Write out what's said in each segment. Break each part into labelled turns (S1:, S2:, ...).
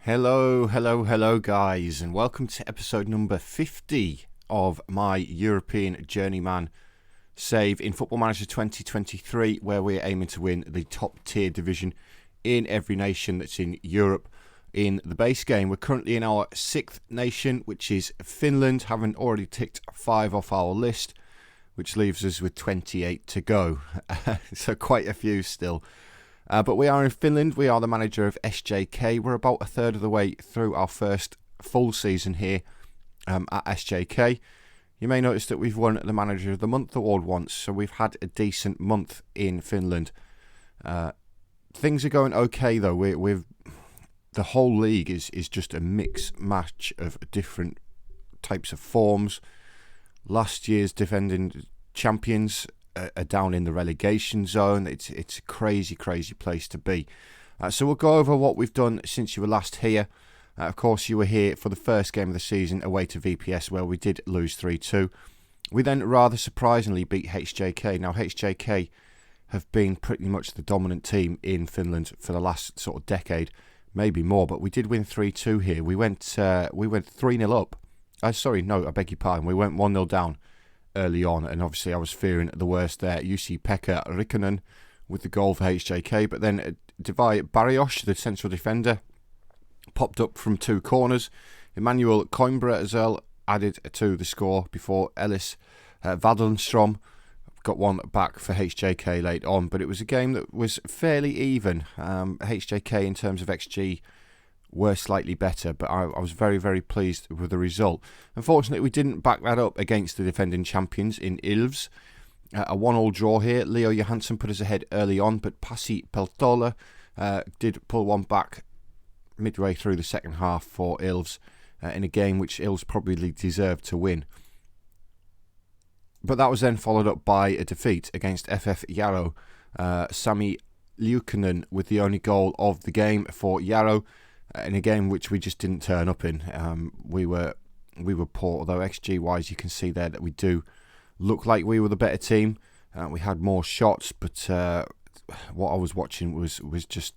S1: Hello guys, and welcome to episode number 50 of my European Journeyman save in Football Manager 2023, where we're aiming to win the top tier division in every nation that's in Europe. In the base game, we're currently in our 6th nation, which is Finland, having already ticked 5 off our list, which leaves us with 28 to go. So quite a few still. But we are in Finland. We are the manager of SJK. We're about a third of the way through our first full season here at SJK. You may notice that we've won the Manager of the Month award once, so we've had a decent month in Finland. Things are going okay though. We've the whole league is just a mix match of different types of forms. Last year's defending champions are down in the relegation zone. It's a crazy place to be. So we'll go over what we've done since you were last here. Of course, you were here for the first game of the season away to VPS, where we did lose 3-2. We then rather surprisingly beat HJK. Now, HJK have been pretty much the dominant team in Finland for the last sort of decade, maybe more. But we did win 3-2 here. We went 3-0 up. I beg your pardon. We went 1-0 down early on, and obviously I was fearing the worst there. Pekka Rikkonen with the goal for HJK, but then Divai Barrios, the central defender, popped up from 2 corners. Emmanuel Coimbra as well added to the score before Ellis Vadelstrom got one back for HJK late on, but it was a game that was fairly even. HJK in terms of XG were slightly better, but I was very pleased with the result. Unfortunately, we didn't back that up against the defending champions in Ilves. A 1-1 draw here. Leo Johansson put us ahead early on, but Pasi Peltola did pull one back midway through the second half for Ilves in a game which Ilves probably deserved to win. But that was then followed up by a defeat against FF Jaro. Sami Liukanen with the only goal of the game for Jaro, in a game which we just didn't turn up in. We were poor, although XG wise you can see there that we do look like we were the better team. We had more shots, but what I was watching was just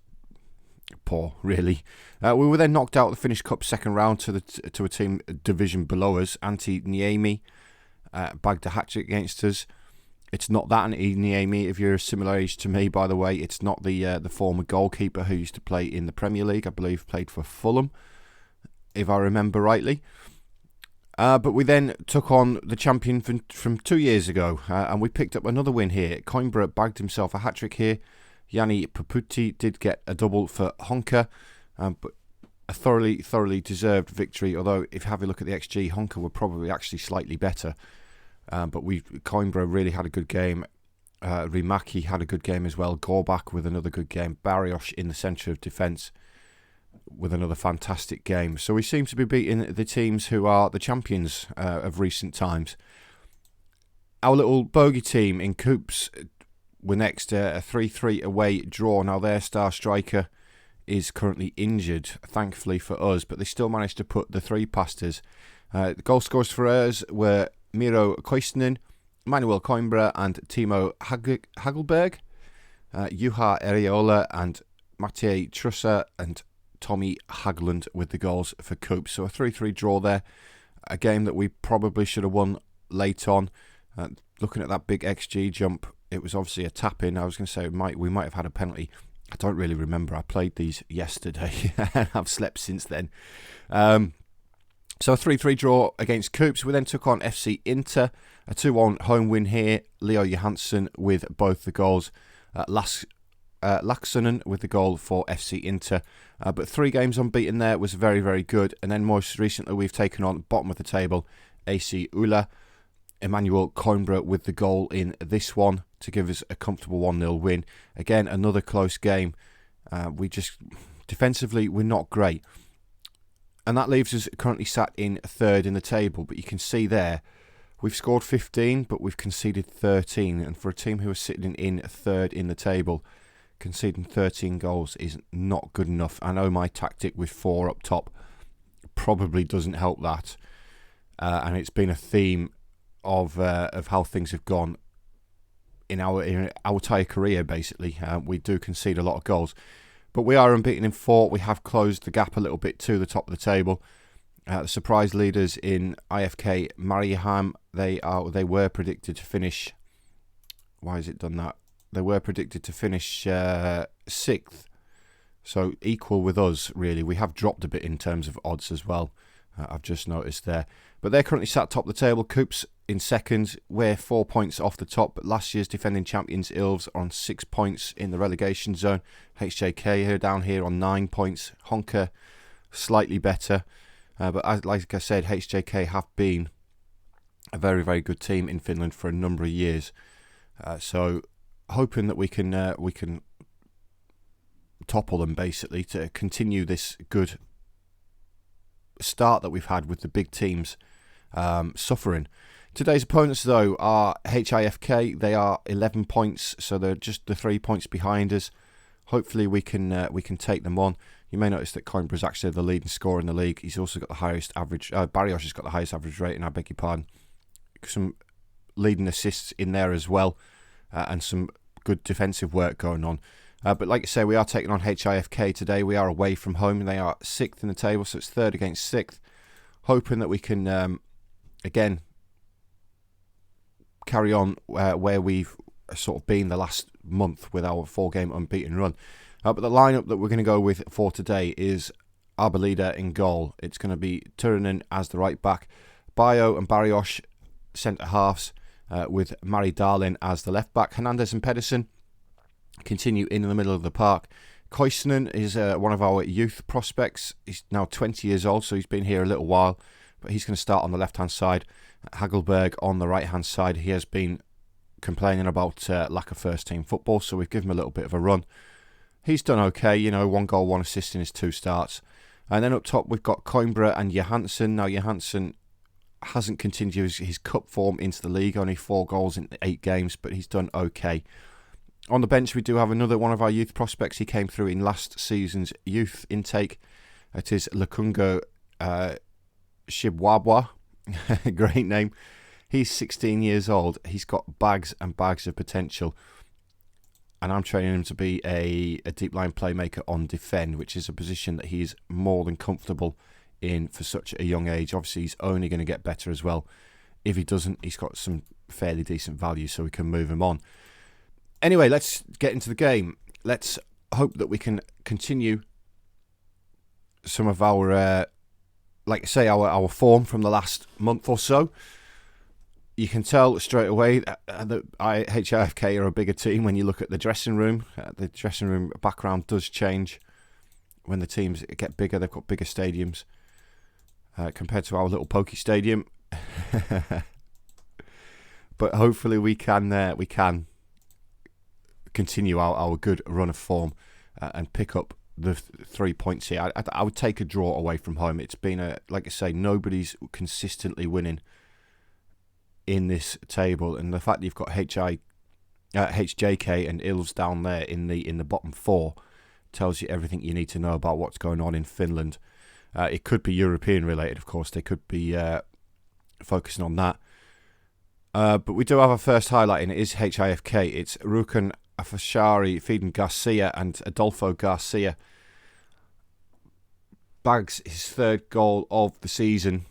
S1: poor, really. We were then knocked out of the Finnish Cup second round to a team division below us. Antti Niemi bagged a hat-trick against us. It's not that Antti Niemi, if you're a similar age to me, by the way. It's not the former goalkeeper who used to play in the Premier League. I believe played for Fulham, if I remember rightly. But we then took on the champion from 2 years ago, and we picked up another win here. Coimbra bagged himself a hat-trick here. Jani Paputi did get a double for Honka, but a thoroughly deserved victory, although if you have a look at the XG, Honka were probably actually slightly better. But Coimbra really had a good game. Rimaki had a good game as well. Gorbak with another good game. Barrios in the centre of defence with another fantastic game. So we seem to be beating the teams who are the champions of recent times. Our little bogey team in Coops were next, a 3-3 away draw. Now their star striker is currently injured, thankfully for us, but they still managed to put the 3 past us. The goal scorers for us were Miro Koistinen, Manuel Coimbra and Timo Hagelberg, Juha Eriola and Matej Trussa and Tommy Hagland with the goals for Coops. So a 3-3 draw there. A game that we probably should have won late on. Looking at that big XG jump, it was obviously a tap-in. I was going to say we might have had a penalty. I don't really remember. I played these yesterday and I've slept since then. So a 3-3 draw against Coops. We then took on FC Inter. A 2-1 home win here. Leo Johansson with both the goals. Laksonen with the goal for FC Inter. But 3 games unbeaten there was very good. And then most recently we've taken on bottom of the table AC Ula. Emmanuel Coimbra with the goal in this one to give us a comfortable 1-0 win. Again, another close game. Defensively, we're not great. And that leaves us currently sat in 3rd in the table. But you can see there, we've scored 15, but we've conceded 13. And for a team who are sitting in 3rd in the table, conceding 13 goals is not good enough. I know my tactic with 4 up top probably doesn't help that. And it's been a theme of how things have gone in our entire career, basically. We do concede a lot of goals. But we are unbeaten in 4. We have closed the gap a little bit to the top of the table. The surprise leaders in HIFK Mariehamn, they were predicted to finish. Why has it done that? They were predicted to finish 6th, so equal with us really. We have dropped a bit in terms of odds as well. I've just noticed there, but they're currently sat top of the table. Coops in 2nd. We're 4 points off the top. But last year's defending champions Ilves are on 6 points in the relegation zone. HJK here down here on 9 points. Honka slightly better. But like I said, HJK have been a very, very good team in Finland for a number of years. So hoping that we can topple them basically to continue this good start that we've had with the big teams suffering. Today's opponents though are HIFK. They are 11 points, so they're just the 3 points behind us. Hopefully we can take them on. You may notice that Coimbra is actually the leading scorer in the league. He's also got the highest average. Barrios has got the highest average rating. I beg your pardon. Some leading assists in there as well, and some good defensive work going on. But like I say, we are taking on HIFK today. We are away from home, and they are 6th in the table, so it's 3rd against 6th. Hoping that we can again carry on where we've sort of been the last month with our 4-game unbeaten run. But the lineup that we're going to go with for today is Arboleda in goal. It's going to be Turunen as the right back, Bio and Barrios centre halves, with Mari Darlin as the left back. Hernandez and Pedersen continue in the middle of the park. Koistinen is one of our youth prospects. He's now 20 years old, so he's been here a little while, but he's going to start on the left hand side. Hagelberg on the right hand side. He has been complaining about lack of first team football, so we've given him a little bit of a run. He's done okay, 1 goal, 1 assist in his 2 starts. And then up top we've got Coimbra and Johansson. Now Johansson hasn't continued his cup form into the league, only 4 goals in 8 games, but he's done okay. On the bench we do have another one of our youth prospects. He came through in last season's youth intake. It is Lukungo Shibwabwa. Great name. He's 16 years old. He's got bags and bags of potential. And I'm training him to be a deep line playmaker on defend, which is a position that he's more than comfortable in for such a young age. Obviously, he's only going to get better as well. If he doesn't, he's got some fairly decent value, so we can move him on. Anyway, let's get into the game. Let's hope that we can continue some of our, like I say, our form from the last month or so. You can tell straight away that HIFK are a bigger team when you look at the dressing room. The dressing room background does change when the teams get bigger. They've got bigger stadiums compared to our little pokey stadium. But hopefully we can continue our good run of form and pick up the 3 points here. I would take a draw away from home. It's been like I say, nobody's consistently winning in this table, and the fact that you've got HJK and Ilves down there in the bottom 4 tells you everything you need to know about what's going on in Finland. It could be European related, of course. They could be focusing on that. But we do have a first highlight, and it is HIFK. It's Rukan Afashari, Fiden Garcia, and Adolfo Garcia bags his 3rd goal of the season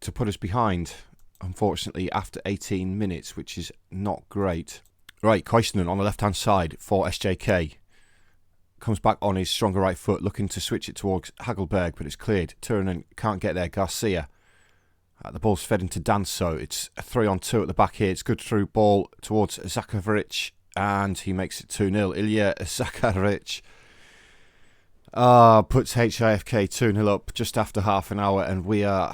S1: to put us behind, unfortunately, after 18 minutes, which is not great. Right, Koistinen on the left-hand side for SJK. Comes back on his stronger right foot, looking to switch it towards Hagelberg, but it's cleared. Turunen can't get there. Garcia. The ball's fed into Danso. It's a 3-on-2 at the back here. It's good through ball towards Zakaric, and he makes it 2-0. Ilya Zakaric puts HIFK 2-0 up just after half an hour, and we're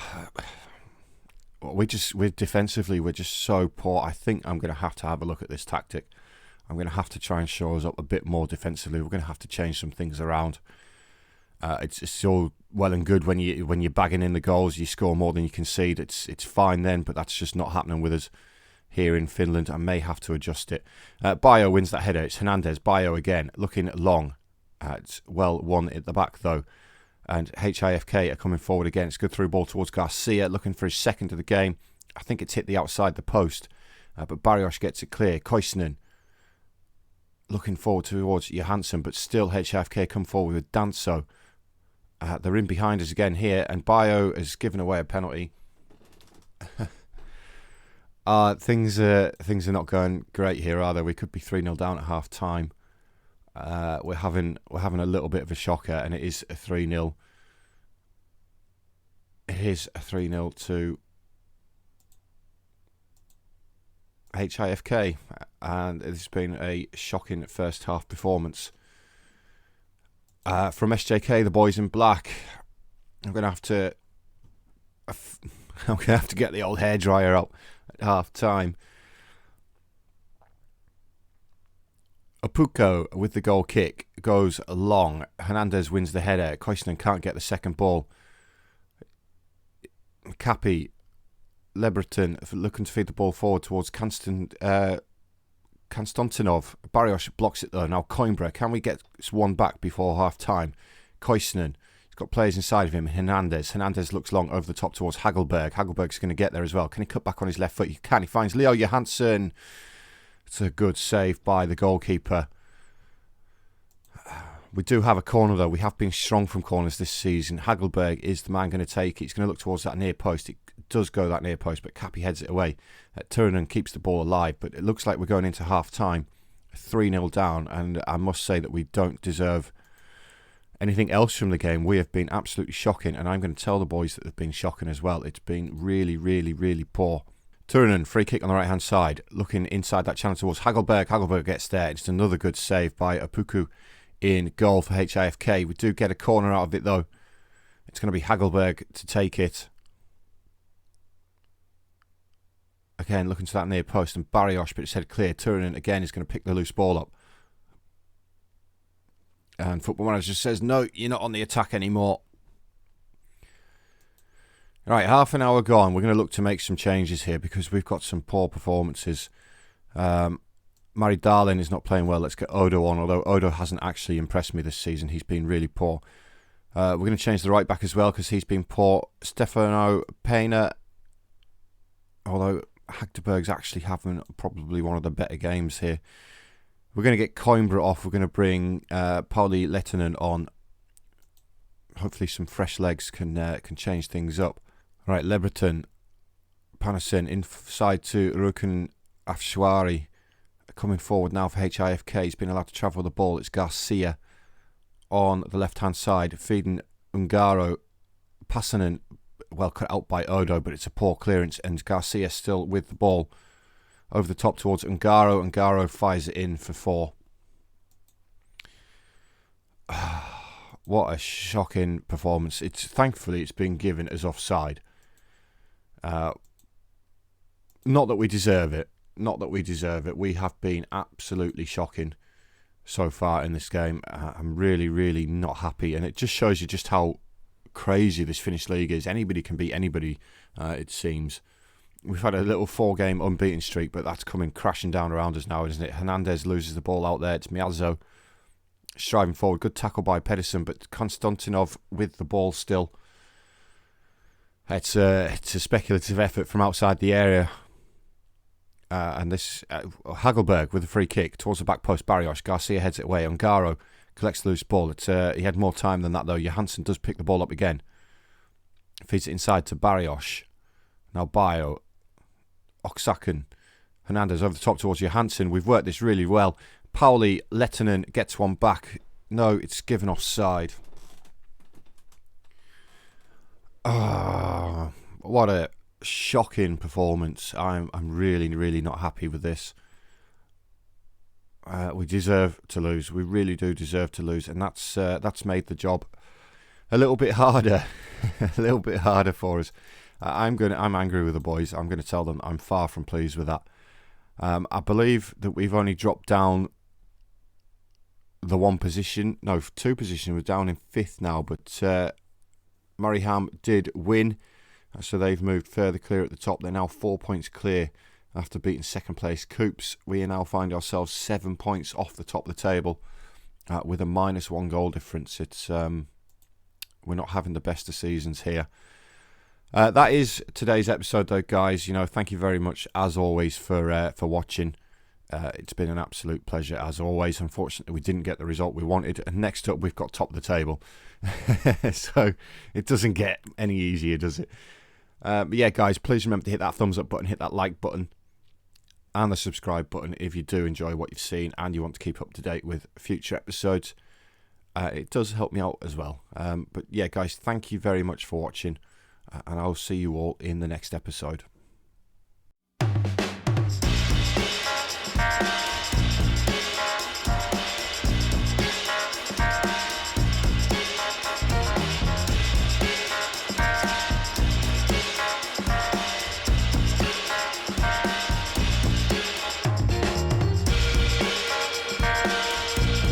S1: defensively, we're just so poor. I think I'm going to have a look at this tactic. I'm going to have to try and shore us up a bit more defensively. We're going to have to change some things around. It's all well and good when you're bagging in the goals, you score more than you concede. It's fine then, but that's just not happening with us here in Finland. I may have to adjust it. Bio wins that header. It's Hernandez. Bio again, looking long. It's well won at the back though. And HIFK are coming forward again. It's a good through ball towards Garcia, looking for his 2nd of the game. I think it's hit the outside the post, but Barrios gets it clear. Koistinen looking forward towards Johansson, but still HIFK come forward with Danso. They're in behind us again here, and Bio has given away a penalty. Things are not going great here, are they? We could be 3-0 down at half time. We're having a little bit of a shocker, and it is a 3-0. It is a 3-0 to HIFK, and it's been a shocking first half performance. From SJK, the boys in black, I'm gonna have to get the old hairdryer out at half time. Opuko with the goal kick goes long. Hernandez wins the header. Koistinen can't get the second ball. Kapi, Lebreton looking to feed the ball forward towards Konstantinov. Barrios blocks it though. Now Coimbra, can we get one back before half time? Koistinen, he's got players inside of him. Hernandez looks long over the top towards Hagelberg. Hagelberg's going to get there as well. Can he cut back on his left foot? He can. He finds Leo Johansson. It's a good save by the goalkeeper. We do have a corner though. We have been strong from corners this season. Hagelberg is the man going to take it. He's going to look towards that near post. It does go that near post, but Kapi heads it away. Turunen keeps the ball alive, but it looks like we're going into half time 3-0 down, and I must say that we don't deserve anything else from the game. We have been absolutely shocking, and I'm going to tell the boys that they've been shocking as well. It's been really, really, really poor. Turunen, free kick on the right-hand side, looking inside that channel towards Hagelberg. Hagelberg gets there. It's another good save by Opuku in goal for HIFK. We do get a corner out of it, though. It's going to be Hagelberg to take it. Again, looking to that near post, and Barrios, but it's head clear. Turunen, again, is going to pick the loose ball up. And Football Manager says, no, you're not on the attack anymore. Right, half an hour gone. We're going to look to make some changes here because we've got some poor performances. Mari Darlin is not playing well. Let's get Odo on, although Odo hasn't actually impressed me this season. He's been really poor. We're going to change the right back as well because he's been poor. Stefano Pena, although Hagdeberg's actually having probably one of the better games here. We're going to get Coimbra off. We're going to bring Pauli Lehtinen on. Hopefully some fresh legs can change things up. Right, Lebreton, Panasin inside to Ruken Afshwari. Coming forward now for HIFK. He's been allowed to travel the ball. It's Garcia on the left-hand side, feeding Ungaro. Passanen, well cut out by Odo, but it's a poor clearance, and Garcia still with the ball over the top towards Ungaro. Ungaro fires it in for 4. What a shocking performance. Thankfully it's been given as offside. Not that we deserve it. We have been absolutely shocking so far in this game. I'm really, really not happy, and it just shows you just how crazy this Finnish league is. Anybody can beat anybody, it seems. We've had a little 4-game unbeaten streak, but that's coming crashing down around us now, isn't it? Hernandez loses the ball out there. It's Miazzo striving forward. Good tackle by Pedersen, but Konstantinov with the ball still. It's a speculative effort from outside the area. And this Hagelberg with a free kick towards the back post. Barrios. Garcia heads it away. Ungaro collects the loose ball. He had more time than that though. Johansson does pick the ball up again. Feeds it inside to Barrios. Now Bio. Oksaken. Hernandez over the top towards Johansson. We've worked this really well. Pauli Lehtinen gets one back. No, it's given offside. What a shocking performance. I'm really, really not happy with this. We deserve to lose. We really do deserve to lose, and that's made the job a little bit harder, a little bit harder for us. I'm angry with the boys. I'm going to tell them I'm far from pleased with that. I believe that we've only dropped down the 1 position, no, 2 positions. We're down in 5th now, but Mariehamn did win, so they've moved further clear at the top. They're now 4 points clear after beating 2nd place Coops. We now find ourselves 7 points off the top of the table with a -1 goal difference. It's we're not having the best of seasons here. That is today's episode, though, guys. Thank you very much as always for watching. It's been an absolute pleasure as always. Unfortunately, we didn't get the result we wanted. And next up, we've got top of the table. So it doesn't get any easier, does it? But yeah, guys, please remember to hit that thumbs up button, hit that like button, and the subscribe button if you do enjoy what you've seen and you want to keep up to date with future episodes. It does help me out as well. But yeah, guys, thank you very much for watching, and I'll see you all in the next episode.